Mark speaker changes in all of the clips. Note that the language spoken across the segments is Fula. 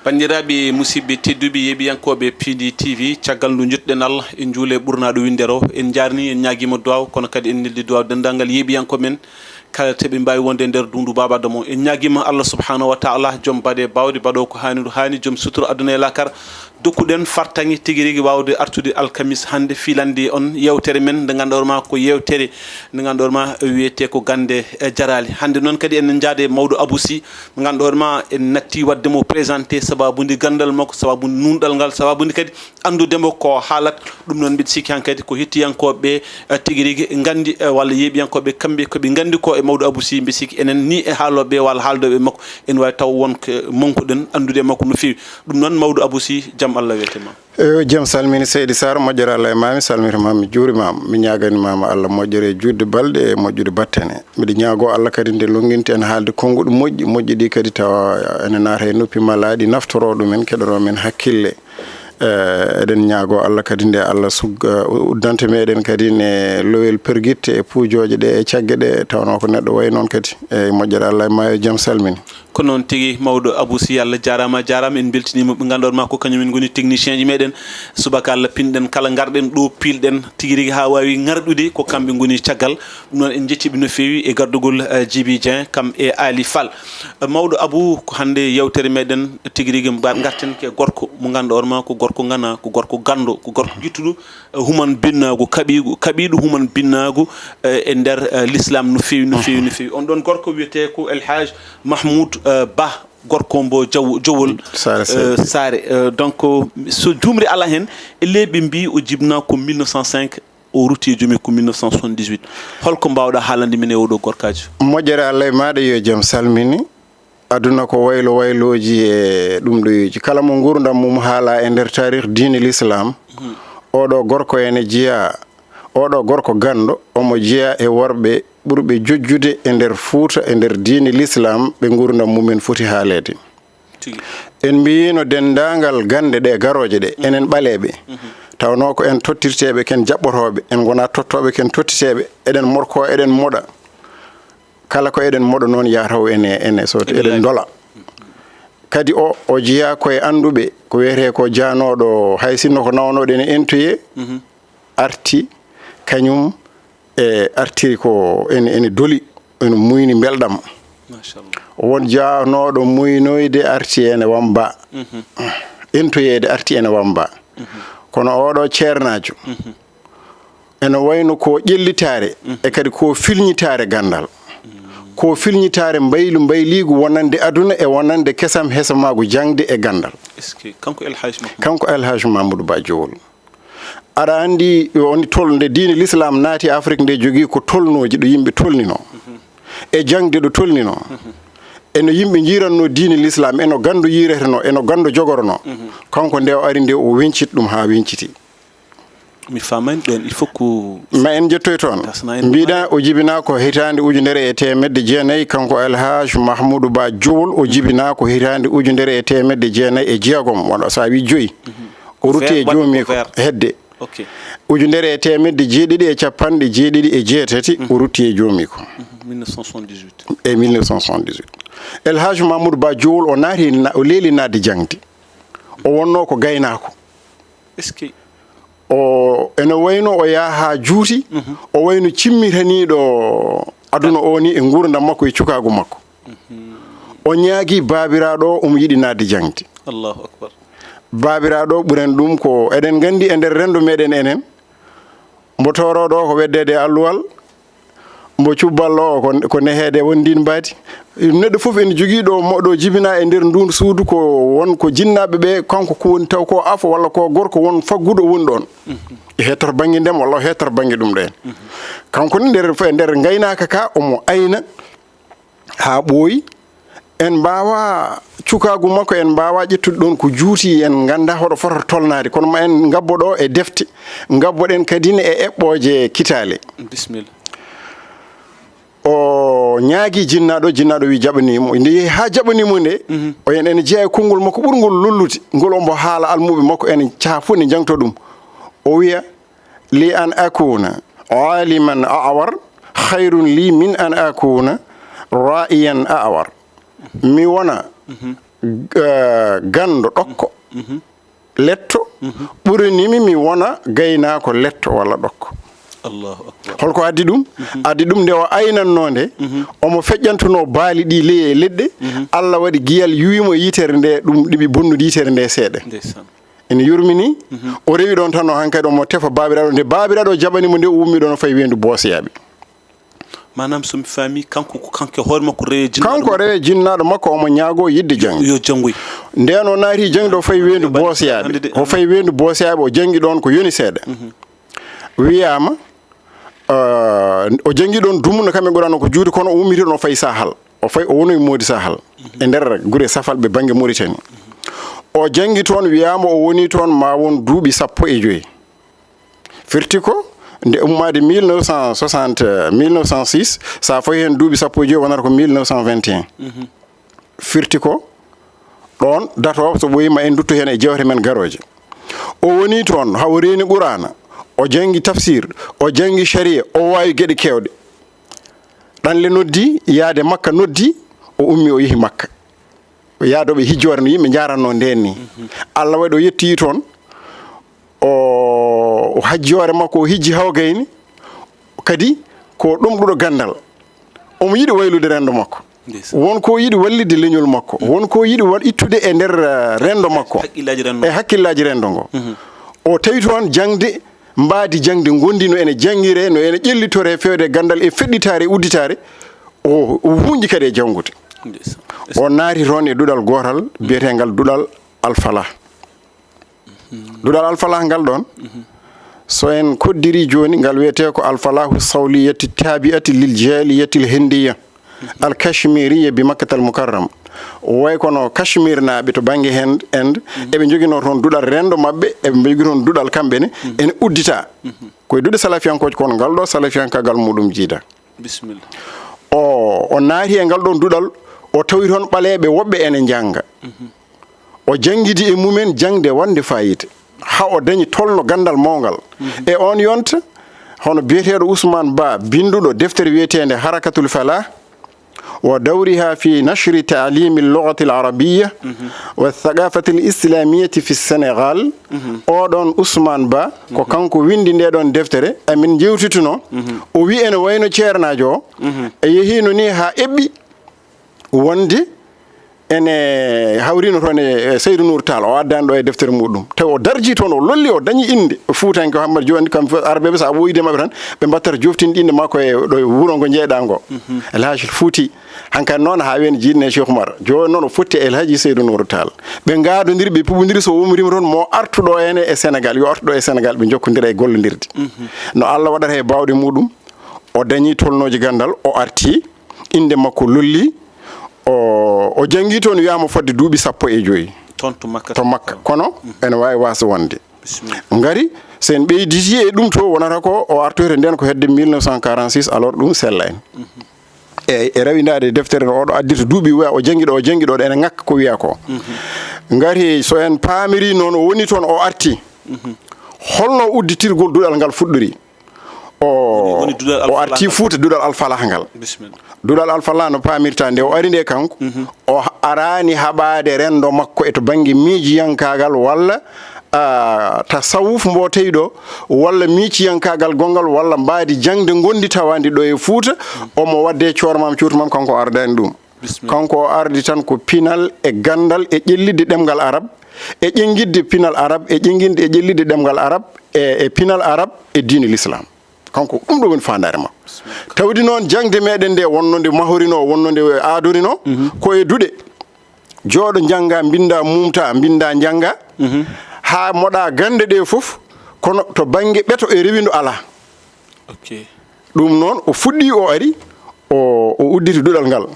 Speaker 1: bandiraɓe musidɓe tedduɓe yeeɓiyankoɓe PD TV caggal ndu jutɗen Allah en juule ɓurnaɗo windero en jarni en ñaguima duwaw kono kadi en neldi duwaw dendagal yeeɓiyanko men kala teɓe mbawi wonde e nder dundu babadda mo en ñaguima Allah subhanahu wa taala joom baɗe bawɗe baɗo ko hani ɗo hani joom sutura aduna e lakara dokkuɗen fartagui tigui rigui wawde artude alkamis hande filande on yewtere men nde ganduɗorma ko yewtere nde ganduɗorma wiyete ko gande jarali hande noon kadi en jaade mawɗo Abou Sy mo ganduɗorma en natti waddemo présenté sababude gandal makko sababude nunɗal ngal sababude kadi andudemo ko haalat ɗum noon mbiɗa sikki han kadi ko hettiyankoɓe tigui rigui gandi walla yeeɓiyankoɓe kamɓe koɓe gandi ko e mawɗo Abou Sy mbiɗa sikki enen ni e haaloɓe walla haaldoɓe makko en wawi taw wonko mankuɗen andude makko no fewi ɗum noon mawɗo Abou Sy jaam Allah weltema
Speaker 2: jam salmini Seydi Sar moƴƴere Allah e mami salmitimama mi juurimama mi ñaganimama Allah moƴƴere e judde balɗe e moƴƴude battane mbiɗa ñaago Allah kadi nde longuinti en haalde konnguɗo moƴƴi ɗi kadi tawa ene naata e noppi malaɗi naftoro ɗumen keɗoro men hakkille eɗen ñaago Allah kadi nde Allah sugga uddante meɗen kadi ne lowel perguitte e puujoje ɗe e caggue ɗe tawno ko neɗɗo way noon kadi e moƴƴere Allah e ma yo jaam salmini
Speaker 1: ko noon tigui mawɗo Abou Sy Allah jarama en beltinima ɓe ganduɗorma ko kañumen goni technicien ji meɗen subaka Allah pinɗen kala garɗen ɗo pilɗen tigui rigui ha wawi garɗude ko kamɓe goni caggal ɗum noon en jettiɓe no fewi e gardugol Djiby Dieng kam e Ali Fall mawɗo Abou ko hande yewtere meɗen tigui rigui garten ke gorko mo ganduɗorma ko gorko gana ko gorko gando ko gorko juttuɗo human binnago kaɓiɗo human binnago e nder l'islam no fewi on ɗon gorko wiyete ko El Hadj Mahmoud Ba gorko mbo jowol Sare donc so jumri ala hen elle ɓe mbi o jibna ko 1905 o rutti e joomi ko 1978 holko mbawɗa haalande min e oɗo gorkaji
Speaker 2: moƴƴere Allah e maɗa yo jaam salmini aduna ko wayloji e ɗum ɗoyuji kala mo gurdam mum haala e nder tarikh diine l'islam oɗo gorko ene jeeya oɗo gorko gando omo jeeya e worɓe ɓurɓe jojjude e nder Fouta e nder diine l'islam ɓe gurdam mumen foti haalede en mbiyino dendagal gande ɗe garoje ɗe enen ɓaleɓe tawno ko en tottirteɓe ken jaɓɓotoɓe en gona tottoɓe ken tottiteɓe eɗen morko eɗen moɗa kala ko eɗen moɗo noon yataw ene so eɗen dola kadi o jeeya koye anduɓe ko wiyete ko janoɗo hay sinno ko nawnoɗo ene entoye arti kañum e artiri ko ene doli ene muyni belɗam won janoɗo muynoyde arti ene wamba entoyede arti ene wamba kono oɗo ceernajo ene wayno ko ƴellitare e kadi ko filñitare gandal ko filñitare mbayligu wonande aduna e wonande kesam hesamago jangde e gandal kanko El Hadj Mamadou Ba jowol aɗa andi woni tolnde diine l'islam naati Afrique nde jogui ko tolnoji ɗo yimɓe tolnino e jangde ɗo tolnino eno yimɓe jiranno diine l'islam eno gando yireteno eno gando jogorno kanko nde o ari nde o wenciti ɗum ha wenciti
Speaker 1: mi famani ɗon il faut ko
Speaker 2: ma en jettoy toon mbiɗa o jibina ko hitande ujunere e temedde jeenayyi kanko El Hadj Mahmoudou Ba jowol o jibina ko hitande ujunere e temedde jeenayyi e jeegom wona sa wi joyyi o rutti e joomi ko hedde ujunere e temedde jeeɗiɗi e capanɗe jeeɗiɗi e jeetati o rutti e joomi ko
Speaker 1: 1978
Speaker 2: e 1978 El Hadj Mamadou Ba jowol o naati o leeli nadde jangde o wonno ko gaynako o ene wayno o yaha ha juuti o wayno cimmitaniɗo aduna o ni e gurdam makko e cukagu makko o ñaagui babiraɗo o omo yiiɗi nadde jangde
Speaker 1: Allahu akbar
Speaker 2: babiraɗo ɓuren ɗum ko eɗen gandi e nder rendo meɗen enen mbo toroɗo ko weddede e alluwal mbo cubballo ko nehede won ndin mbadi neɗɗo foof ene jogui ɗo moɗo jibina e nder ndun suudu ko won ko jinnaɓe ɓe kanko ko woni taw ko afo walla ko gorko won fagguɗo woni ɗon e hettor banggue ndem walla o hettor banggue ɗum ɗen kanko ni nder gaynaka ka omo ayna ha ɓooyi en mbawa cukagu makko en mbawa ƴettude ɗon ko juuti en ganda hoɗo fota tolnade kono ma en gabboɗo e defte gabboɗen kadine e eɓɓoje kitale
Speaker 1: bisimilla
Speaker 2: o ñaagui jinnaɗo wi jaɓanimo nde yeehi ha jaɓanimo nde o ene jeeya e konngol makko ɓurgol lollude ngol ombo haala almuɓe makko ene caaha fof ne jangto ɗum o wiya li an akuna aliman a'war khayrun li min an akuna ra'iyan a'war mi wona gando ɗokko letto ɓuranimi mi wona gaynako letto walla ɗokko.
Speaker 1: Allahu akbar.
Speaker 2: holko addi ɗum addi ɗum nde o aynannode omo feƴƴantuno baali ɗi ley e leɗɗe Allah waɗi giyal yuwimo yitere nde ɗum ɗiɓi bonnude yitere nde seeɗa ene yurmini o rewi ɗon tan o hankkadi omo tefa babiraɗo nde babiraɗo jaɓanimo nde o wummi ɗon o fayi wendu boosiyaɓe.
Speaker 1: manam somi faami kanko hoore makko rewe jinnaɗo
Speaker 2: kanko rewe jinnaɗo makko omo ñaago yidde jangde
Speaker 1: yo janggoy
Speaker 2: nden o naati jangde o fayi wendu boosiyaɓe o fayi wendu boosiyaɓe o jangi ɗon ko yoni seeɗa wiyama o jangi ɗon dumno kamɓe ɓurano ko juuɗe kono o ummiti ɗon o fayi sahal o wonoye moodi sahal e nder guure safalɓe banggue Mauritanie o jangi toon wiyama o woni toon ma won duuɓi 15 firti ko nde ummade 1906 sa fayi hen duuɓi 15 wonata ko 1921 firti ko ɗon dato so ɓoyima en dutto hen e jewte men garoje o woni toon hawo reeni Qur'ana o jangi tafsir o jangi sharia o wawi gueɗe kewɗe ɗanle noddi yaade Makka noddi o ummi o yeehi Makka yaadoɓe hijjore no yimɓe jaranno nden ni Allah waɗi o yetti toon o hajjore makko o hijji hawgayni kadi ko ɗum ɗuɗo gandal omo yiɗi waylude rendo makko wonko yiɗi wallide leñol makko wonko yiɗi ittude e nder rendo makko e hakkillaji rendo ngo o tawi toon jangde mbaadi jangde gondino ene jangire no ene ƴellitore fewde gandal e feɗɗitare e udditare o hunji kadi e jangude o naati toon e duɗal gotal biyetegal duɗal alfalah duɗal alfalah ngal ɗon so en koddiri joni ngal wiyete ko alfalahu sawliyati tabi'ati lil jaliyati l hindiya al kashmiriya bi makkatal mukarram way kono kashmir naaɓe to banggue hen ende eɓe joguino toon duɗal rendo mabɓe eɓe jogui toon duɗal kamɓene ene uddita koye duɗe salafiyankoje kono ngal ɗo salafiyankagal muɗum jiida
Speaker 1: bisimilla
Speaker 2: o naati e ngal ɗon duɗal o tawi toon ɓaleɓe woɓɓe ene janga o jangguidi e mumen jangde wonde fayida ha o dañi tolno gandal mawgal e on yonta hono biyeteɗo Ousmane Ba binduɗo deftere wiyetede harakatul falah wa dawriha fi nashri ta'limi al-lughati al-arabiyya wa thaqafati al-islamiyati fi Sénégal oɗon Ousmane Ba ko kanko windi nde ɗon deftere amin jewtituno o wi ene wayno ceernajo o e yehino ni ha eɓɓi wonde ene hawrino toon e Seydou Nour Tall o addani ɗo e deftere muɗum tawi o darji toon o lolli o dañi inde Fuutanke Hammad joni kam arbeɓe sa woyide mabɓe tan ɓe mbattata joftinde inde makko e ɗo wuuro ngo jeeɗa ngo Elhaji Fouti hankkadi noon ha weni jiidne Cheikh Oumar joni noon o fotti Elhaji Seydou Nour Tall ɓe gadodiri ɓe puɓodiri so womrima toon mo artuɗo ene e Sénégal yo artuɗo e Sénégal ɓe jokkodira e gollodirde no Allah waɗata e bawɗe muɗum o dañi tolnoji gandal o arti inde makko lolli o jangi toon wiyama fodde duuɓi 15 to Makka kono ene wawi wasa wonde ngari sen ɓeyditi e ɗum to wonata ko o artoyte nden ko hedde 1946 alors ɗum sella en e rawindade deftere oɗo addi to duuɓi o jangi ɗo ene ngakka ko wiya ko ngari so en paamiri noon o woni toon o arti holno udditirgol duɗal ngal fuɗɗori o arti Fuuta duɗal alfalah ngal duɗal alfalah no paamirta nde o ari nde kanko o arani haɓade rendo makko e to banggue miijiyankagal walla tasawuf mbo tawi ɗo walla miiciyankagal gongal walla mbaadi jangde gondi tawandi ɗo e Fuuta omo wadde coormam cuutamam kanko o ardani ɗum kanko o ardi tan ko pinal e gandal e ƴellidde ɗemgal arab e ƴenguidde pinal arab e ƴenguinde e ƴellidde ɗemgal arab e pinal arab e diine l'islam kanko ɗum ɗo woni fandare makko tawdi noon jangde meɗen nde wonnode mahorino wonnode aadorino ko e duɗe jooɗo jangga binda mumta binda jangga ha moɗa gande ɗe foof kono to banggue ɓeto e rewindu ala ɗum noon o fuɗɗi o ari o udditi duɗal ngal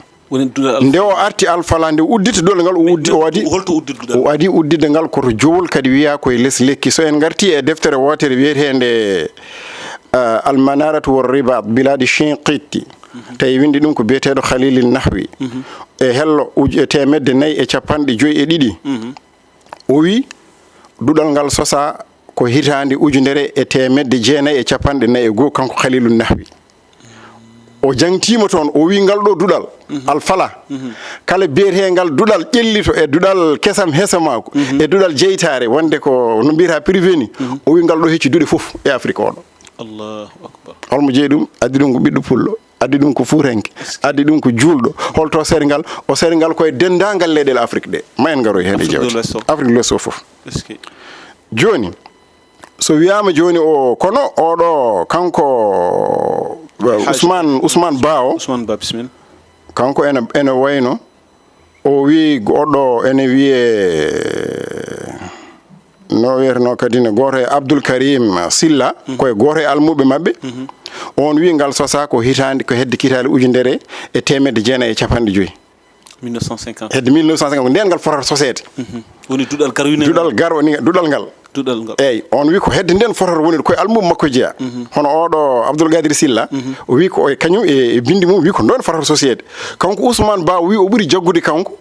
Speaker 2: nde o arti alfala nde uddita duɗal ngal o adi uddide ngal koto jowol kadi wiya koye less lekki so en garti e deftere wotere wiyetede almanaratu wa ribat biladi Shinqiti tawi windi ɗum ko biyeteɗo Khalil Nahwi e hello 452 o wi duɗal ngal sosa ko hitande 1941 kanko Khalil Nahwi o jangtima toon o wi ngal ɗo duɗal alfala kala biyetengal duɗal ƴellito e duɗal kesam hesamako e duɗal jeytare wonde ko no mbiyata privé ni o wi ngal ɗo hecci duuɗe fof e Afrique oɗo
Speaker 1: Allahu akbar
Speaker 2: holmo jeeyi ɗum addi ɗum ko ɓiɗɗo pullo addi ɗum ko fuurenke addi ɗum ko julɗo holto sergal o sergal koye dendagal leyɗele Afrique ɗe ma en garoy hen e jewte Afrique de l'Ouest o fof joni so wiyama joni o kono oɗo kanko Ousmane Ba o
Speaker 1: Ousmane Ba bismillah
Speaker 2: kanko ene wayno o wi oɗo ene wiye no wiyeteno kadi ne goto e Abdoul Karim Silla koye goto e almuɓe mabɓe on wi ngal sosa ko hitande ko hedde kitale ujunere e temedde jeenayyi e capanɗe joyyi
Speaker 1: 1950
Speaker 2: hedde 1950 ko nden ngal fotata sosede
Speaker 1: woni duɗal gar wine
Speaker 2: duɗal gar woni duɗal ngal eyyi on wi ko hedde nden fotata woni koye almuɓe makko jeeya hono oɗo Abdoul Kadir Silla o wi ko kañum e bindi mum wi ko ɗon fotata société kanko Ousmane Ba wi o ɓuuri jaggude kanko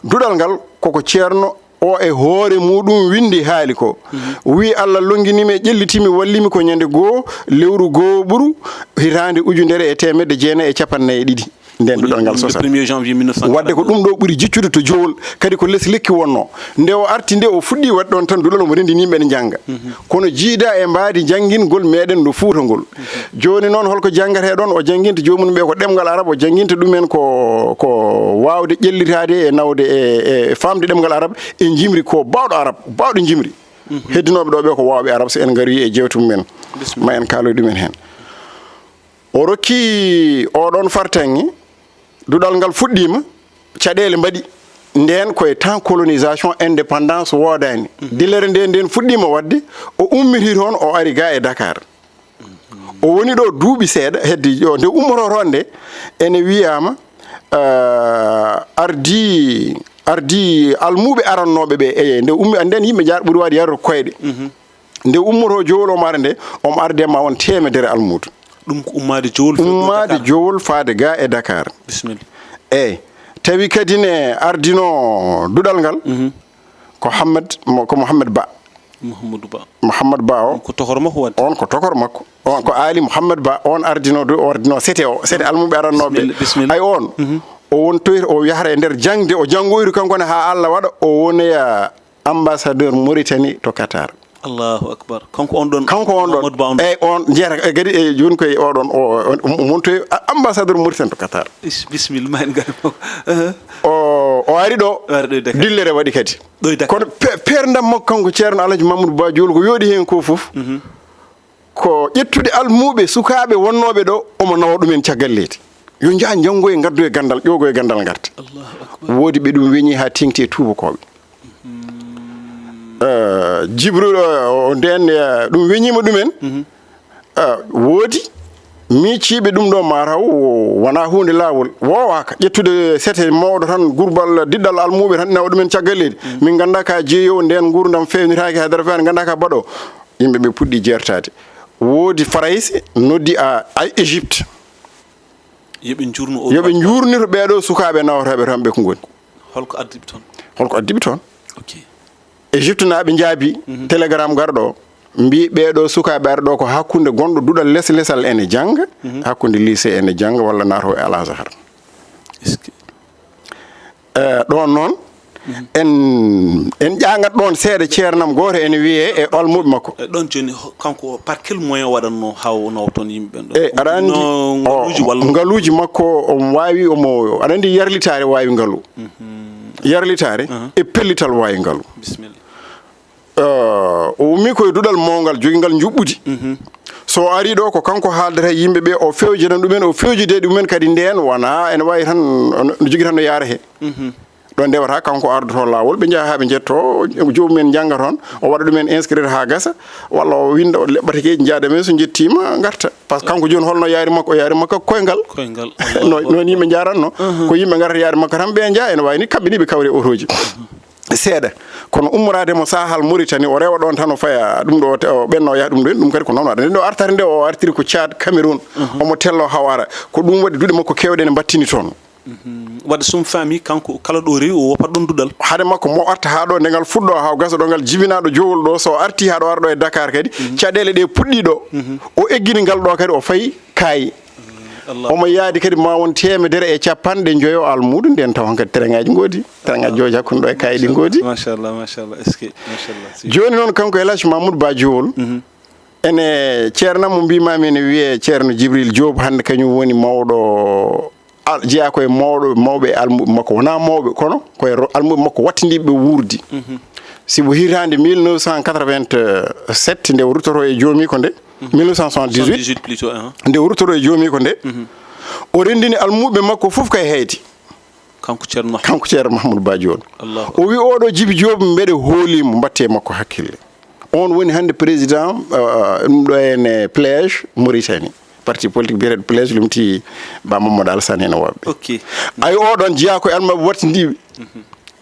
Speaker 2: duɗal ngal koko ceerno o e hoore muɗum windi haali ko wi Allah longinimi e ƴellitimi wallimi ko ñande goo lewru goo ɓuru hitande ujunere e temedde jeenayyi e capannayyi e ɗiɗi nden duɗal ngal sosa
Speaker 1: 1er janvier 1940
Speaker 2: wadde ko ɗum ɗo ɓuuri jiccude to jowol kadi ko less lekki wonno nde o arti nde o fuɗɗi wadde ɗon tan duɗal omo rendini yimɓe ne jangga kono jiida e mbaadi janngingol meɗen no Fuuta ngol joni noon holko janggate ɗon o jangguinta jomum ɓe ko ɗemgal arab o jangguinta ɗumen ko wawde ƴellitade e nawde e famde ɗemgal arab e jimri ko bawɗo arab bawɗo jimri heddinoɓe ɗo ɓe ko wawɓe arab so en gari e jewtu mumen ma en kaaloy ɗumen hen o rokki oɗon fartangi duɗal ngal fuɗɗima caɗele mbaɗi nden koye temps colonisation indépendance woodani dillere nden fuɗɗima wadde o ummiti toon o ari ga e Dakar o woni ɗo duuɓi seeɗa hedde nde ummoto toon nde ene wiyama ardi almuɓe arannoɓe ɓe eye nde ummi anden yimɓe jaar ɓuuri wade yarde koyɗe nde ummoto jowol omo ara nde omo arde ma won temedere almudo
Speaker 1: ɗum ko ummade
Speaker 2: jowol faade ga e Dakar
Speaker 1: bisimilla
Speaker 2: eyyi tawi kadi ne ardino duɗal ngal ko Mouhamed Ba Mouhamadou Ba o
Speaker 1: ko tokor makko wadde
Speaker 2: on ko tokor makko on ko Ali Mouhamed Ba on ardino sete almuɓe arannoɓe ay on o wontoyta o yahata e nder jangde o janggoyri kankone ha Allah waɗa o wonoya ambassadeur Mauritanie to Qatar
Speaker 1: Allahu akbar kanko on ɗon
Speaker 2: eyyi on jeeyata kadi e joni koye oɗon o montoye ambassadeur Mauritanie to Qatar
Speaker 1: bisimilla ma en gari
Speaker 2: o ari ɗo dillere waɗi kadi kono perdam makko kanko ceerno Alhaji Mamadou Ba Diol ko yooɗi hen ko foof ko ƴettude almuɓe sukaɓe wonnoɓe ɗo omo nawa ɗumen caggal leydi yo jaa janggoye gaddu e gandal ƴogo e gandal garta woodi ɓe ɗum weñi ha tengti e tubakoɓe Jibril nden ɗum weñima ɗumen woodi miiciɓe ɗum ɗo mataw wona hunde lawol wowaka ƴettude sete mawɗo tan gurbal diɗɗal almuɓe tan nawa ɗumen caggal leydi min ganda ka jeeyowo nden gurdam fewnitaki haydara fewani ganda ka baɗo yimɓeɓe puɗɗi jertade woodi Faraysi noddi a Égypte
Speaker 1: yoɓe
Speaker 2: jurnito ɓeɗo sukaɓe nawataɓe tan ɓe ko goni
Speaker 1: holko addiɓe toon
Speaker 2: Égypte naaɓe jaabi télégramme garɗo mbi ɓeɗo sukaɓe arɗo ko hakkude gonɗo duɗal lesal ene jangga hakkude lycée ene jangga walla nato e Al Azhar ɗon noon en ƴagat ɗon seeɗa ceernam goto ene wiye e almuɓe makko
Speaker 1: ɗon joni kanko par quel moyen waɗatno hawno toon yimɓe ɓen ɗo
Speaker 2: e aɗa andi ngaluji makko omo wawi aɗa andi yarlitare wawi ngaalu yarlitare e pellital wawi ngaalu
Speaker 1: bisimilla
Speaker 2: o ummi koye duɗal mawgal joguigal juɓɓudi so ari ɗo ko kanko haaldata yimɓe ɓe o fewjana ɗumen o fewjide ɗumen kadi nden wona ene wawi tan no jogui tan no yaara he ɗon ndewata kanko ardoto lawol ɓe jaaha ɓe jetto jomumen jangga toon o waɗa ɗumen inscrire ha gasa walla o winda o leɓɓata keji jaada men so jettima garta par ce que kanko joni holno yaari makko o yaari makko koyngal non yimɓe jaranno ko yimɓe garata yaari makko tan ɓe jaa ene wayni kamɓe ni ɓe kawri otoji seeɗa kono ummorade mo sahal Mauritanie o rewa ɗon tan o faya ɗum ɗo o ɓenno yaha ɗum ɗum kadi ko noon waɗa nde o artata nde o artiri ko Tchad Cameroun omo tello hawara ko ɗum waɗi duuɗe makko kewɗe ne battini toon
Speaker 1: wadde sum faami kanko kala ɗo rewi o wopat ɗon duɗal
Speaker 2: haade makko mo arta ha ɗo nde ngal fuɗɗo ha gasa ɗo ngal jibinaɗo jowol ɗo so arti ha ɗo ara ɗo e Dakar kadi caɗele ɗe puɗɗi ɗo o eggini ngal ɗo kadi o fayi kaayi omo yaadi kadi ma won temedere e capanɗe joyo almudo nden taw kadi tereŋaji goodi tereŋaji joji hakkude ɗo e kayiɗi goodi
Speaker 1: machallah est ce que machallah
Speaker 2: joni noon kanko Elhadji Mamoudou Ba Diowol ene ceernam mo mbimami ene wiye ceerno Djibril Diop hande kañum woni mawɗo jeeya koye mawɓe almuɓe makko wona mawɓe kono koye almuɓe makko wattindiɓe wuurdi sibo hitande 1987 nde rutoro e joomi ko nde 1978
Speaker 1: plutôt
Speaker 2: nde rutoro e joomi ko nde o rendini almuɓe makko fof kay heyti
Speaker 1: kanko ceerno
Speaker 2: Mahamoudou Ba Diowol o wi oɗo Djibi Diop mbeɗe hoolimo mbatte makko hakkille on woni hande président ɗum ɗo ene Plage Mauritanie parti politique biyeteɗo Plage lumti Ba Mamadou Alassane ene waɓɓe ayi oɗon jeeya koye almaɓe wattindiɓe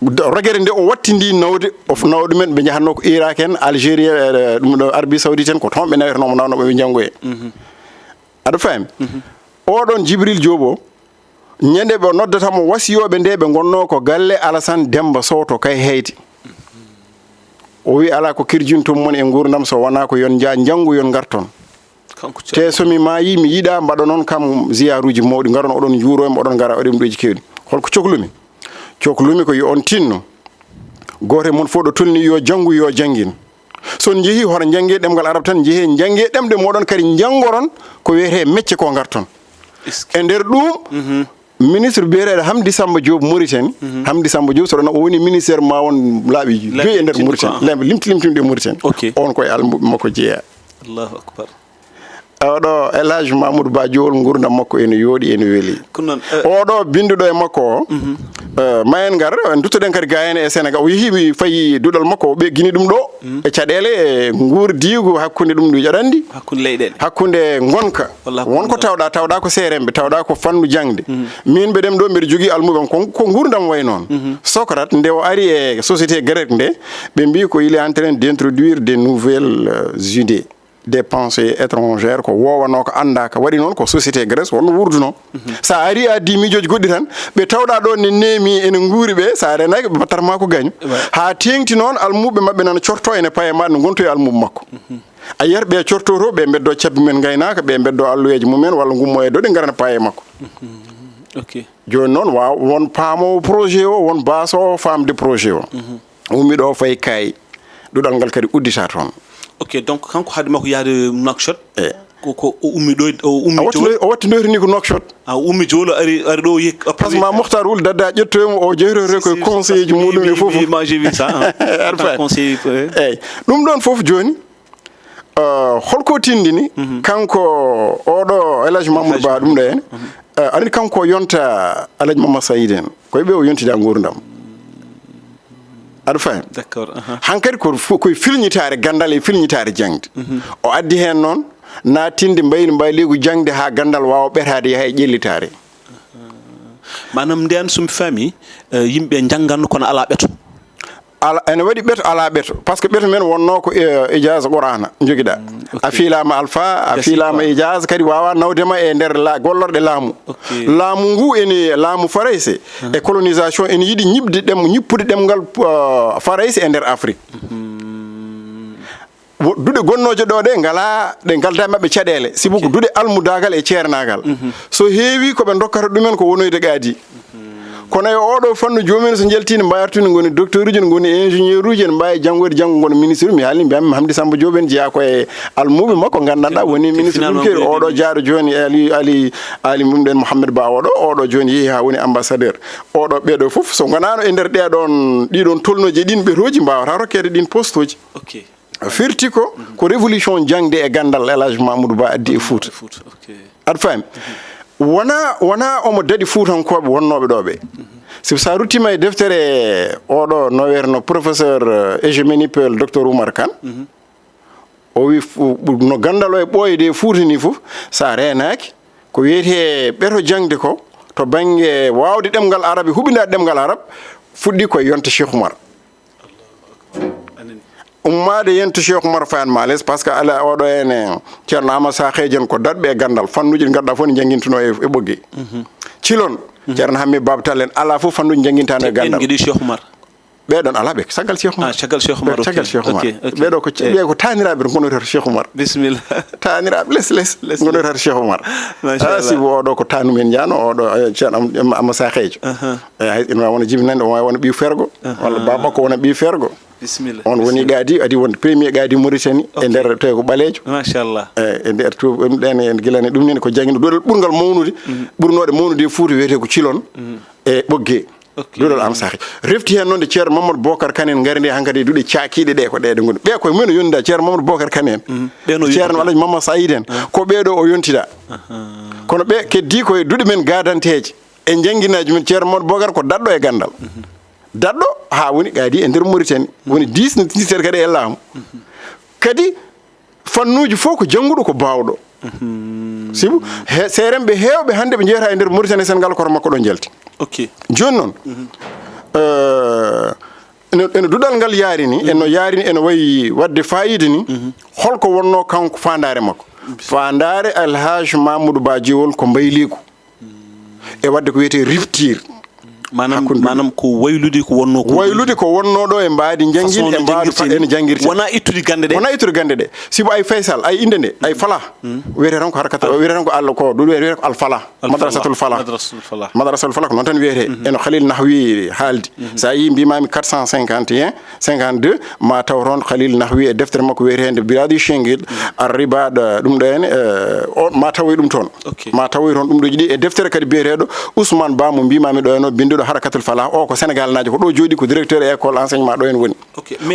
Speaker 2: rogere nde o wattindi nawde nawɗe men ɓe jahatno ko Irak en Algérie ɗum ɗo Arabie Saoudite en ko toon ɓe nawetenomo nawnoɓe ɓe janggoye aɗa faami oɗon Djibril Diop o ñande ɓe noddatamo wasiyoɓe nde ɓe gonno ko galle Alassane Demba Sow to kay heyti o wi ala ko kirjintum mon e gurdam so wona ko yon janggu yon garton te somi maayi mi yiiɗa mbaɗa noon kam ziyaruji mawɗi garon oɗon juuroymo oɗon gara waɗi ɗuji kewɗi holko cohlumi ko yo on tinno goto mon fof ɗo tolni yo janggu yo jangguin son jeehi hoto janggue ɗemgal arab tan jeehe janggue ɗemɗe moɗon kadi janggoron ko wiyete métier ko garton e nder ɗum ministre biyeteɗo Hamdi Samba Diop Mauritanie Hamdi Samba Diop soɗon o woni ministére ma won laaɓi joyi e nder Mauritanie limtimde Mauritanie on koye almuɓe makko jeeya
Speaker 1: Allahu akbar
Speaker 2: oɗo Elhadji Mamoudou Ba Diowol gurdam makko ene yooɗi ene weeli oɗo binduɗo e makko o mayen ngar duttoɗen kadi ga ene e Sénégal o yeehi fayi duɗal makko o ɓe guini ɗum ɗo e caɗele e guurdigu hakkude ɗum ɗo jaɗandi
Speaker 1: hakkude leyɗele
Speaker 2: hakkude gonka wonko tawɗa ko seremɓe tawɗa ko fannu jangde min ɓe ɗem ɗo mbiɗa jogui almuɓe ko gurdam way noon Socrate nde o ari e société grecque nde ɓe mbi ko il est en train d'introduire des nouvelles idées des pensées étrangères ko wowano ko andaka waɗi noon ko société Grèce wonno wurduno sa ari a di miijoji goɗɗi tan ɓe tawɗa ɗo ne neemi ene guuri ɓe sa renaki ɓe battatma ko gaño ha tengti noon almuɓe mabɓe nana corto ene paye maɗe no gonto e almuɓe makko a yiyat ɓe cortoto ɓe beddo cabbi men gaynaka ɓe beddo alluyeji mumen walla gummo e ɗo ɗe garana paye makko joni noon waw won paamo projet o won baso famde projet o ummi ɗo fayi kayi ɗuɗal ngal kadi uddita toon
Speaker 1: donc kanko haade makko yaade Nouakchott ko ummi ɗo
Speaker 2: o wattinori ni ko Nouakchott
Speaker 1: ummi jolo ari ɗo yek
Speaker 2: par ce que ma Mokhtar Wul dadda ƴettoymo o jeyrore koye conseiller ji muɗum e fof
Speaker 1: j'ai vu ça
Speaker 2: eyyi ɗum ɗon fof joni holko tindini kanko oɗo Elhadji Mamoudou Ba ɗum ɗo hen aɗa kanko yonta Alhaji Mamadou Saïd en koye ɓe o yontida gurdam aɗa faami
Speaker 1: d'accord
Speaker 2: hankkadi koye filñitare gandal e filñitare jangde o addi hen noon natinde mbayli mbayligu jangde ha gandal wawa ɓetade yaha e ƴellitare
Speaker 1: manam nden somi faami yimɓe jangganno kono ala ɓeeto
Speaker 2: ene waɗi ɓeeto ala ɓeeto par ce que ɓeeto men wonno ko ijase qur'ana joguiɗa a fiilama alpha a fiilama ijase kadi wawa nawdema e nder gollorɗe laamu laamu ngu ene laamu Farayse e colonisation ene yiiɗi ñippude ɗemgal Farayse e nder Afrique duɗe gonnoje ɗo ɗe ɗe galda mabɓe caɗele sibu ko duɗe almudagal e ceernagal so heewi koɓe dokkata ɗumen ko wonoyde gaadi kono e oɗo fannu jomum so jaltini mbayartude goni docteur uji ne goni ingénieur uji ne mbawi janggoyde janggo gono ministre mi haalni mbiyami Hamdi Samba Diop en jeeya koye almuɓe makko gandanɗa woni ministre ɗum keɗi oɗo jaaɗo joni ali mumɗen Mouhamed Ba oɗo joni yeehi ha woni ambassadeur oɗo ɓeɗo foof so gonano e nder ɗiɗon tolnoji ɗin ɓetoji mbawata rokkede ɗin poste uji firti ko révolution jangde e gandal Elhadji Mamoudou Ba addi e Fouta aɗa faami wona omo daɗi fuutankoɓe wonnoɓe ɗo ɓe sabu sa ruttima e deftere oɗo nowerno professeur hégémoni peul docteur Oumar Kane o wi no gandal o e ɓooyde Fouta ni fof sa renaki ko wiyete ɓeto jangde ko to banggue wawde ɗemgal arabe huɓinade ɗemgal arabe fuɗɗi koye yonta Cheikh Oumar ummade yento Cheikh Oumar Fane Males par ce que ala oɗo ene ceerno Amadou Sakhejen ko datɓe e gandal fannuji ɗi gadda fof ne janguintuno e ɓoggi cilon ceerno Hammi Baba Tall en ala fof fannuji janguintano e gandal
Speaker 1: guiɗi Cheikh Oumar
Speaker 2: ɓeɗon ala ɓe caggal Cheikh Oumar
Speaker 1: caggal Cheikh Oumar
Speaker 2: caggal Cheikh Oumar ɓeɗo ko taniraɓe gonnoyta to Cheikh Oumar
Speaker 1: bisimilla
Speaker 2: taniraɓe les gonnoyta to Cheikh Oumar sibo oɗo ko tanu men jano oɗo ceerno Amma Sakhejo ene wawi wona jibinande o wawi wona ɓi fergo walla baba ko wona ɓi fergo
Speaker 1: bisimilla
Speaker 2: on woni gaadi adi wonde premier gaadi Mauritanie e nder tawi ko ɓaleejo
Speaker 1: machallah
Speaker 2: e nder to ɗen en gilani ɗum nene ko jangguino ɗoɗol ɓurgal mawnude ɓurnoɗe mawnude e Fouta wiyete ko Cilon e ɓoggue ɗoɗol am saahi refti hen noon de ceerno Mamadou Bocar Kane en gari nde hankkadi duuɗe cakiɗe ɗe ko ɗeɗe goni ɓe koye mumen o yondida ceerno Mamadou Bocar Kane en ceerno Alaji Mamadou Saïd en ko ɓeɗo o yontida kono ɓe keddi koye duuɗe men gadanteje e jangguinaji men ceerno Mamadou Bocar ko daɗɗo e gandal daɗɗo ha woni gaadi e nder Mauritanie woni 10 no tinnitere kadi e laamu kadi fannuji fof ko jangguɗo ko bawɗo sibu seeremɓe hewɓe hande ɓe jeeyata e nder Mauritanie Sénégal koto makko ɗo jalti joni noon eno duɗal ngal yaari ni eno yaari ni eno wayi wadde fayida ni holko wonno kanko fandare makko fandare Alhaji Mamadou Ba Diowol ko mbayliku e wadde ko wiyete rupture
Speaker 1: manam ko waylude ko wonno
Speaker 2: ɗo e mbaadi jangguinde e mbaadi ene jangguirte
Speaker 1: wona ittude gande ɗe sibo ay Faysal ay inde nde ay Fala wiyete tan ko harakata wiyete tan ko Allah ko ɗum wiyete ko Alfala madrasatul Fala ko noon tan wiyete eno Khalil Nahwi haaldi sa yi mbimami 451 52 ma taw toon Khalil Nahwi e deftere makko wiyetede Biladi Chenguil arribaɗo ɗum ɗo henne ma tawoy ɗum toon ma tawoy toon ɗum ɗoji ɗi e deftere kadi biyeteɗo Ousmane Ba mo mbimami ɗo heno binduɗo harakatul Fala o ko Sénégal najo ko ɗo jooɗi ko directeur école enseignement ɗo en woni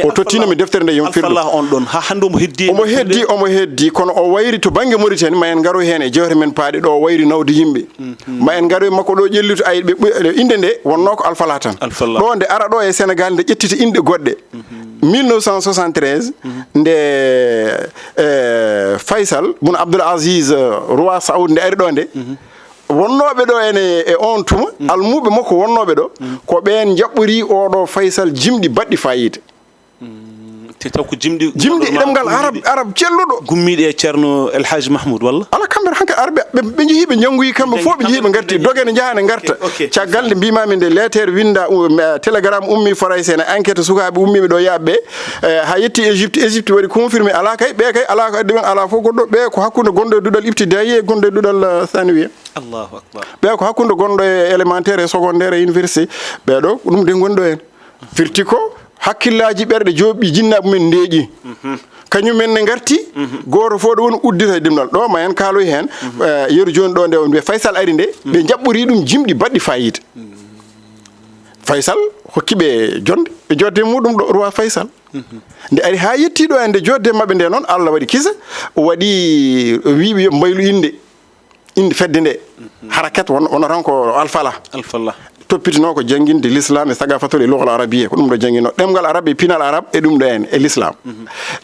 Speaker 1: o tottinami deftere nde yonfirɗo on ɗon ha hande
Speaker 2: omo heddi kono o wayri to banggue Mauritanie ma en garo hen e jewte men paaɗe ɗo o wayri nawde yimɓe ma en garo makko ɗo ƴellito ay ɓe inde nde wonno ko Alfala tan ɗo nde ara ɗo e Sénégal nde ƴettita inde goɗɗe 1973 nde Faysal bun Abdoul Aziz roi Saoud nde ari ɗo nde wonnoɓe ɗo ene e on tuma almuɓe makko wonnoɓe ɗo ko ɓen jaɓɓori oɗo Faysal jimɗi baɗɗi fayida
Speaker 1: te taw ko jimɗi
Speaker 2: ɗemgal arab celluɗo
Speaker 1: gummiɗe e ceerno El Hadji Mahmoud walla ala
Speaker 2: kamɓe hanke arɓe ɓe jeehi ɓe janggoyi kamɓe fof ɓe jeehi ɓe garti dogue ne jahane garta caggal nde mbimami nde lettere winda télégramme ummi Foray Sene enquête sukaɓe ummiɓe ɗo yaaɓe ha yetti Égypte waɗi confirmé ala kay ɓe kay ala ko ɗumen ala fof goɗɗo ɓe ko hakkude gonɗo e duɗal ibtidayi e gonɗo e duɗal thaniwiya
Speaker 1: Allahu akbar
Speaker 2: ɓe ko hakkude gonɗo e élémentaire e secondaire e université ɓeɗo ɗum de gonɗo hen firti ko hakkillaji ɓerɗe jooɓi jinnaɓe men ndeeƴi kañumen ne garti goto fof ɗo woni uddita e ɗimɗal ɗo ma en kaaloy hen yeru joni ɗo nde o mbiya Faysal ari nde ɓe jaɓɓori ɗum jimɗi baɗɗi fayida Faysal hokkiɓe jonde ɓe jodde muɗum ɗo roi Faysal nde ari ha yettiɗo e nde jodde mabɓe nde noon Allah waɗi kisa o waɗi wiɓe yo mbaylu inde fedde nde harakat wono tan ko Alfala toppitino ko jangguinde l'islam e sagafatul e lughal arabiyya ko ɗum ɗo jangguino ɗemgal arabe e pinal arabe e ɗum ɗo en e l'islam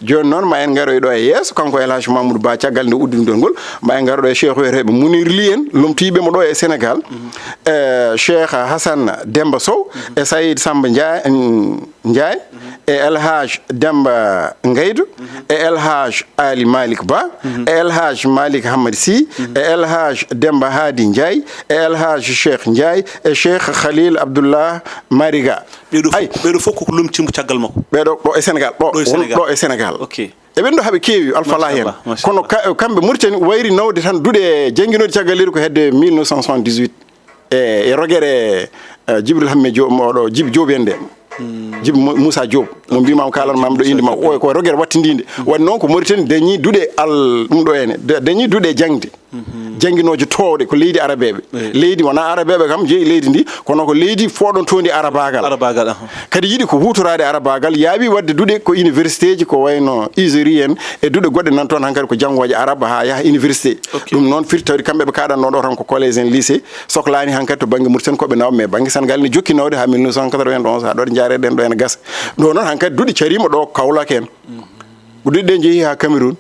Speaker 2: joni noon ma en garoy ɗo e yeeso kanko El Hadji Mamadou Ba caggal nde uddidol ngol ma en garo ɗo e cheikh wiyeteɓe Mounir Ly en lomtiɓemo ɗo e Sénégal Cheikh Hassane Demba Sow e Saïd Samba Ndiaye e El Hadji Demba Ngaydou e El Hadji Ali Malick Ba e El Hadji Malick Hamad Sy e El Hadji Demba Hadi Ndiaye e El Hadji Cheikh Ndiaye e Cheikh Khalil Abdoullah Mariga
Speaker 1: ɓeɗo fof koko lomtimo caggal makko
Speaker 2: ɓeɗo ɗo e Sénégal ɗo e Sénégal e ɓen ɗo haaɓe keewi Alfala hen kono kamɓe Mauritanie wayri nawde tan duuɗe jangguinode caggal leydi ko hedde 1978 e rogere Djibril Hamme Diop oɗo Djibi Diop en nde Djibi Moussa Diop mo mbimam kalanmam ɗo inde ma o ko rogere wattidinde waɗi noon ko Mauritanie dañi duuɗe ɗum ɗo ene dañi duuɗe jangde jangguinoje towɗe ko leydi arabeɓe leydi wona arabeɓe kam jeeyi leydi ndi kono ko leydi foɗon tondi arabagal kadi yiiɗi ko hutorade arabagal yaawi wadde duuɗe ko université ji ko wayno Iseri en e duuɗe goɗɗe nan toon hankkadi ko janggoje araba ha yaaha université ɗum noon firti tawde kamɓe ɓe kaɗanno ɗo tan ko collège en lycée sohlani hankkadi to banggue Mauritanie koɓe nawa mais banggue Sénégal ne jokki nawde ha 1991 ha ɗoɗe jaareɗen ɗo ene gasa ɗo noon hankkadi duuɗe carima ɗo Kaolack en duuɗe ɗe jeehi ha Cameroun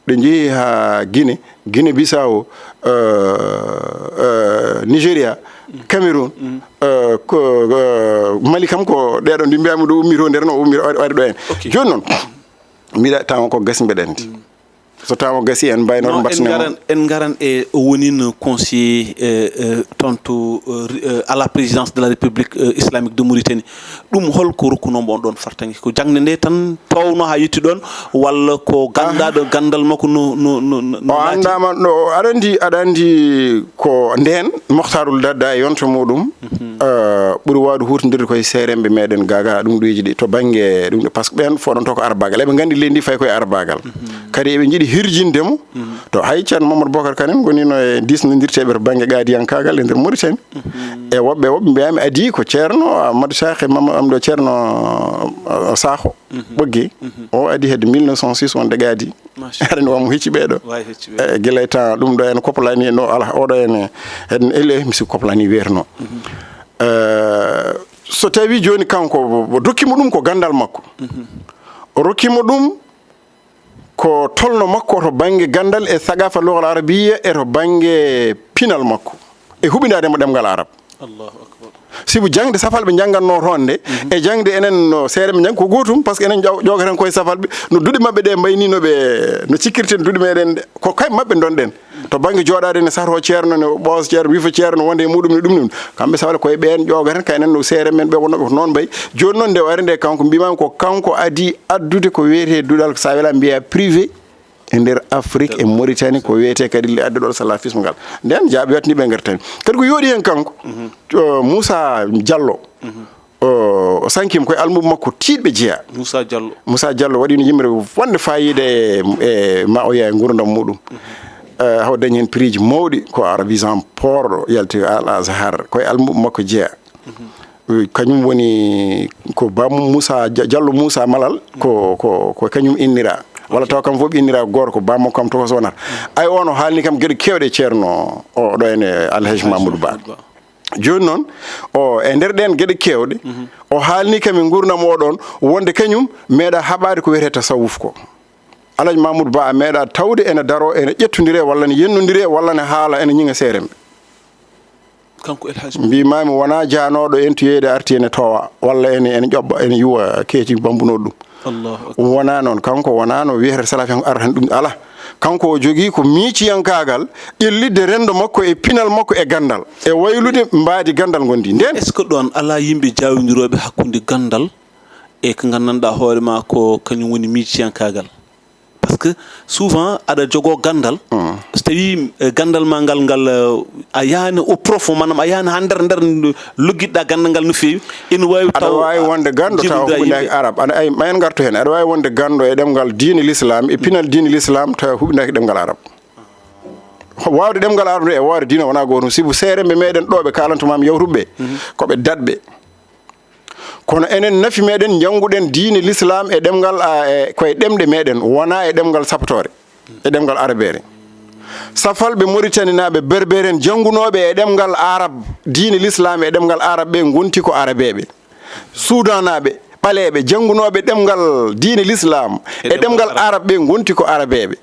Speaker 2: ɗe jeehi ha Guinée Bissau Nigéria Cameroun Mali kam ko ɗeɗo ndi mbiyami ɗo ummi to nder no ummi waɗi ɗo en joni noon mbiɗa tawa ko gasi mbeɗa andi so tawa gasi en bayno
Speaker 1: en garan e wonino conseiller tonto à la présidence de la République islamique de Mauritanie dum holko rokkuno bon don fartangi ko jangne nde tan towno ha yetti don walla ko gandado gandal makko no
Speaker 2: andama no adandi ko nden Mokhtarul Dadda e yonto mudum buri wadu hurtindirde koy serembe meden gaga dum duji di to bange dum parce que ben fodon to ko arbagal e be gandi lendi fay koy arbagal kadi e be jidi hirjindemo to haycan Mamadou Bokar Kanen gonino e disnodirtebe to bange gadiyankagal e der Mauritanie e wobbe mbiyami adi ko ceerno Amadou Sakhe amdo ceerno Sakho boggi o adi hedde 1906 on de gadi arani wamo hicci beedo gilay tan dum do en koplani no ala odo en ele misi koplani werno so tawi joni kanko dokkimo dum ko gandal makko o rokkimo dum ko tolno makko to bange gandal e sagafa lughal arabiyya e to bange pinal makko e hubinade mo demgal arab Allahu akbar sibu jangde safalbe janganno ronde e jangde enen no seere men jang ko gotum parce que enen jogaten koy safalbe no dudi mabbe de baynino be no cikkirten dudi meden ko kay mabbe donden to bangi jodade ne sarho ceerno ne boos ceerno wifa ceerno wonde mudum ne dum kambe sawale koy ben jogaten kay enen no seere men be wonno ko non bay joni non de warinde kanko bimam ko kanko adi addude ko wiyete dudal ko sawela biya privé e nder Afrique e Mauritanie ko wiyete kadi li addudo salafisme gal den jaabi watni be ngartan kadi ko yodi hen kanko Moussa Diallo o sankim koy almum makko tidbe jeya Moussa Diallo wadi no yimre wonde fayide e ma o ya ngurdam mudum haw dañ hen prix mawdi ko arabisant port yalti Al Azhar koy almum makko jeya kanyum woni ko bam Moussa Diallo Moussa Malal ko kanyum innira wala taw kam fof innira gorko bammo kam to so wonata ay ono haalni kam gede kewde ceerno o do ene Alhaji Mamadou Ba joni non o e nder den gede kewde o haalni kam e gurnam o don wonde kanyum meeda habade ko wiyete tasawuf ko Alhaji Mamadou Ba meeda tawde ene daro ene jettondire walla ne yennondire walla ne haala ene nyinga serembe
Speaker 1: kanko Alhaji
Speaker 2: mbi mami wona jaanodo entuyede arti ene towa walla ene jobba ene yuwa keeti bambuno dum wona non kanko wona no wiyete salafi arhan dum ala kanko o jogi ko miiciyankagal illide rendo makko e pinal makko e gandal e waylude mbaadi gandal gondi nden
Speaker 1: est ce que don ala yimbe jawindirobe hakkunde gandal e ko gandanda hoore ma ko kanyum woni miiciyankagal parce que souvent ada jogo gandal stewi gandal mangal ngal ayane au profond manam ayane hander luggidda gandal ngal no fewi en wawi taw
Speaker 2: wawi wonde gando taw hubinaki arab ana ay mayen garto hen ada wawi wonde gando e demgal diine l'islam e pinal diine l'islam taw hubinaki demgal arab wawde demgal arab e wawde diine wona goto sibu serembe meden dobe kalantumam yawrubbe ko be dadbe kono enen nafi meden janguden diine l'islam e demgal koy demde meden wona e demgal saptore e demgal arabere safalbe Mauritanie nabe berberen jangunobe e demgal arab diine l'islam e demgal arabbe gonti ko arabebe Sudan nabe balebe jangunobe demgal diine l'islam e demgal arabbe gonti ko arabebe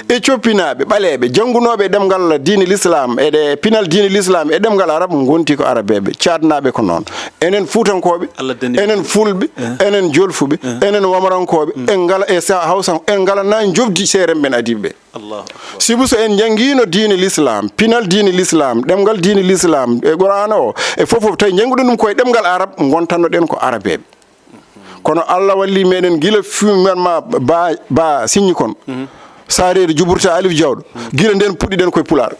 Speaker 2: Ethiopie nabe balebe jangunobe demgal diine l'islam e de pinal diine l'islam e demgal arab gonti ko arabebe Chad nabe ko non enen futankobe enen fulbe enen jolfube enen wamarankobe en ngala e sa hausan en ngala na jobdi seremben adibe Allah sibu so en jangino diine l'islam pinal diine l'islam demgal diine l'islam e Qur'an o e fofof tay jangudum koy demgal arab gontano den ko arabebe kono Allah walli meden gila fumerma ba signi kon sareede juburta alif jawdo gila den pudi den koy pular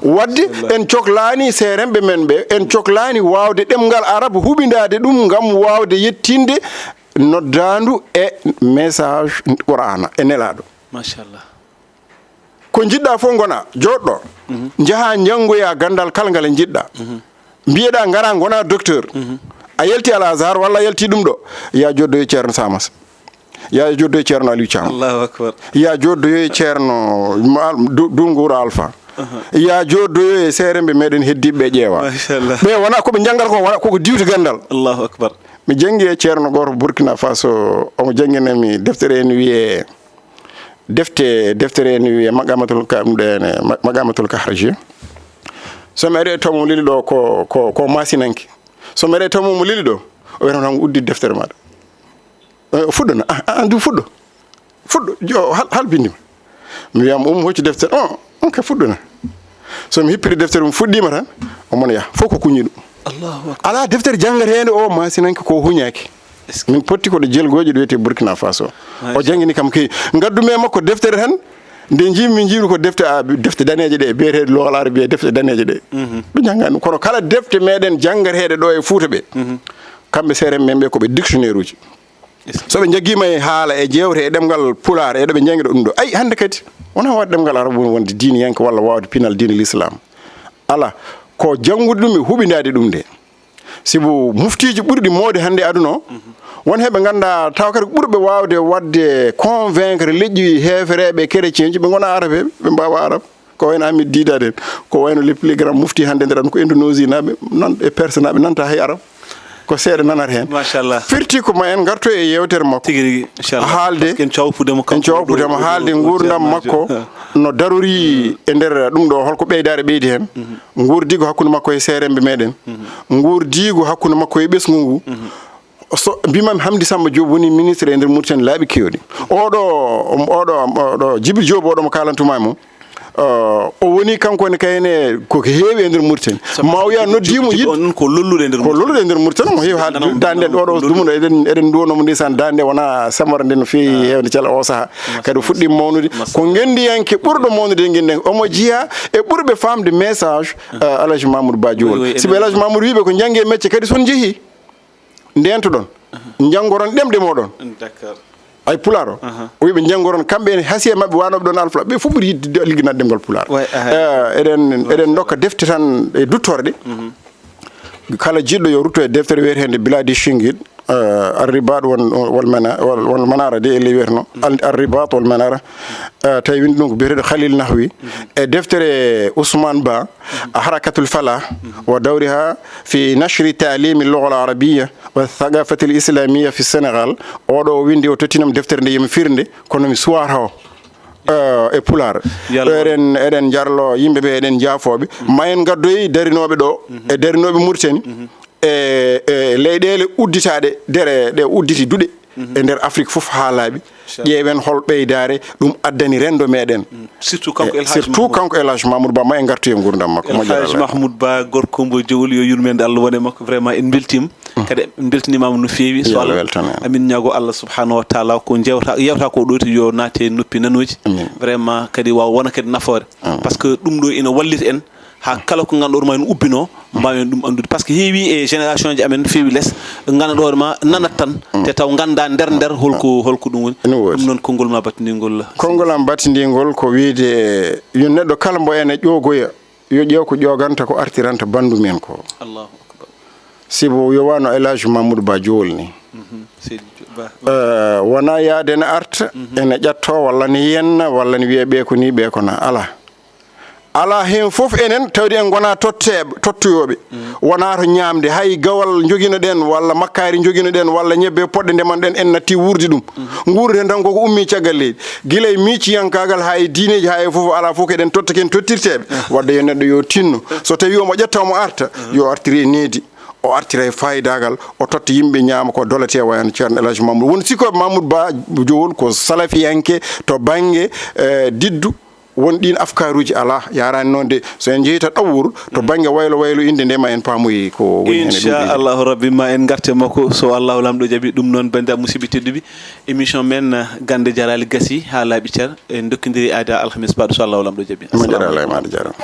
Speaker 2: wadde en coklani serembe men be en coklani wawde demgal arab hubindade dum ngam wawde yettinde noddandu e message Qur'ana e nelado
Speaker 1: machallah
Speaker 2: ko jidda fo gona joddo jaha jangoya gandal kalgal jidda bieda ngara gona docteur a yelti Al Azhar walla yelti dum do ya joddo e Ceerno Samas ya joddo e Ceerno Aliou Thiam
Speaker 1: Allahu akbar
Speaker 2: ya joddo e Ceerno Dungoura Alpha ya joddo e serembe meden heddibe jeewa
Speaker 1: machallah
Speaker 2: be wona ko be jangal ko wona ko diwti gandal
Speaker 1: Allahu akbar
Speaker 2: mi jangi e Ceerno goto Burkina Faso o mo janginami deftere en wiye deftere en wiye magamatul kahrji so mere to mo lili do ko masinanki so mere to mo lili do o wona tan uddi deftere mada fuddo na andu fuddo jo hal bindima mi wiyama hoccu deftere on ka fuɗɗuna somi hippiri deftere mum fuɗɗima tan omona yaha fof ko kuñi ɗum ala deftere janggatede o masinanke ko huñaki min potti koɗo jelgoji ɗo wiyete Burkina Faso o jangguini kam ke gaddume makko deftere tan nde jimmi jiiru ko defte daneje ɗe biyeteɗe logal arabiya defte daneje ɗe ɗo janggani kono kala defte meɗen janggateɗe ɗo e Fouta ɓe kamɓe seere men ɓe koɓe dictionnaire uji soɓe jagguima e haala e jewte e ɗemgal pulaar e ɗo ɓe jangiɗo ɗum ɗo ayi hande kadi wona wawde ɗemgal arabu wonde diine yanke walla wawde pinal diine l'islam ala ko janngude ɗum e huɓidade ɗum nde sibo muftiji ɓurɗi moode hannde aduna o won heɓe ngannda taw kadi ɓurɓe wawde wadde convaincre leƴƴi heefereɓe chrétien ji ɓe gona arabe ɓe mbawa arabe ko wayno Hamid Didat en ko wayno les plus grand mufti hannde nder ko Indonésie naɓe nan e Perse naɓe nanta hay arabe ko seeɗa nanata hen machallah firti ko ma en garto e yewtere makko tigui inchallah haalde en cowpudemo haalde gurdam makko no darori e nder ɗum ɗo holko ɓeydare ɓeydi hen gurdigo hakkude makko e seeremɓe meɗen gurdigo hakkude makko e ɓesgu ngu so mbimami Hamdy Samba Diop woni ministre e nder Mauritanie laaɓi kewɗi oɗo Djibril Diop oɗo mo kalantuma mum o woni kankone kayne koko heewi e nder Mauritanie ma wiya noddimo yiɗ ko lollude e nder Mauritanie mo heewi haalde dande oɗo dumuno eɗen duwonomo ndesan dande wona samara nde no feewi hewde cala o saaha kadi fuɗɗima mawnude ko gendiyanke ɓurɗo mawnude guenden omo jeeya e ɓurɓe famde message Alhaji Mamadou Ba Diowol sibo Alhaji Mamadou wiɓe ko janggue e métier kadi son jeehi ndentoɗon janggoron ɗemɗe moɗon ay pulaar o wiɓe janggoron kamɓe ene haasi e mabɓe wanoɓe ɗon alpha ɓe fof ɓuuri yidde ligginade ɗemgal pulaar eɗen dokka defte tan e duttorde kala jiɗɗo yo rutto e deftere wiyetede Biladi Chinguiɗ arribat wal manara de elle wiyeteno arribat wal manara tawi windi ɗum ko biyeteɗo Khalil Nahwi e deftere Ousmane Ba harakatul falah wa dawriha fi nashri talimi lugha al arabiyya wa thaqafati al islamiyya fi Sénégal oɗo windi o tottinam deftere nde yemi firnde kono mi suwata o e pulaar eɗen jarlo yimɓeɓe eɗen jaafoɓe ma en gaddoyi darinoɓe ɗo e darinoɓe Mauritanie e leyɗele udditaɗe dere ɗe udditi duɗe e nder Afrique fof ha laaɓi ƴeewen hol ɓeydare ɗum addani rendo meɗen surtout kanko Elhadji Mamoudou Ba ma en gartu e gurdam makko
Speaker 1: Elhadji Mamoudou Ba gorko mbo jowol yo yurmede Allah wone makko vraiment en beltima kadi en beltanimama no feewi so amin ñaago Allah subhanahu wa taala ko yewta ko ɗoti yo naate noppi nanoji vraiment kadi wawa wona kadi nafoore par ce que ɗum ɗo ina wallita en ha kala ko ganduɗo ma en ubbino mbawen ɗum andude par ce que heewi e génération ji amen feewi less ganduɗo ma nanat tan te taw ganda nder holko ɗum woni ɗum noon konngol ma battidigol
Speaker 2: konngol am battidigol ko wiide yo neɗɗo kala mbo ene ƴogoya yo ƴeew ko ƴoganta ko artiranta bandu men ko Allahu akbar sibo yo wano Elhadji Mamoudou Ba Diowol ni wona yaade ne arta ene ƴatto walla ne yenna walla ne wiya ɓe ko ni ɓe ko na ala hen fof enen tawde en gona tottoyoɓe wona to ñamde hay gawal jogino ɗen walla makkari jogino ɗen walla ñebbe poɗɗe ndeman ɗen en natti wurde ɗum guurde tan koko ummi caggal leydi guila e micciyankagal ha e diineji ha e fof ala fof eɗen totta ken tottirteɓe wadde yo neɗɗo yo tinno so tawi omo ƴetta mo arta yo artiri e needi o artira e fayidagal o totta yimɓe ñaama ko dolete wayano ceerno Elhadji Mamoudou woni sikkoɓe Mamoudou Ba Diowol ko salafiyanke to banggue diddu won ɗin afkaruji ala yarani noon de so en jeeyita ɗawwuru to banggue waylo inde nde ma en paamoyi ko woni hen
Speaker 1: inchallahu rabbi ma en garte makko so Allahu lamɗo jaaɓi ɗum noon bandiraɓe musidɓe tedduɓe émission men Gande Jarali gasi ha laaɓi ceer en dokkidiri aada alhamis baɗo so Allahu lamɗo jaaɓi
Speaker 2: mo jaara Allah e maɗa jarama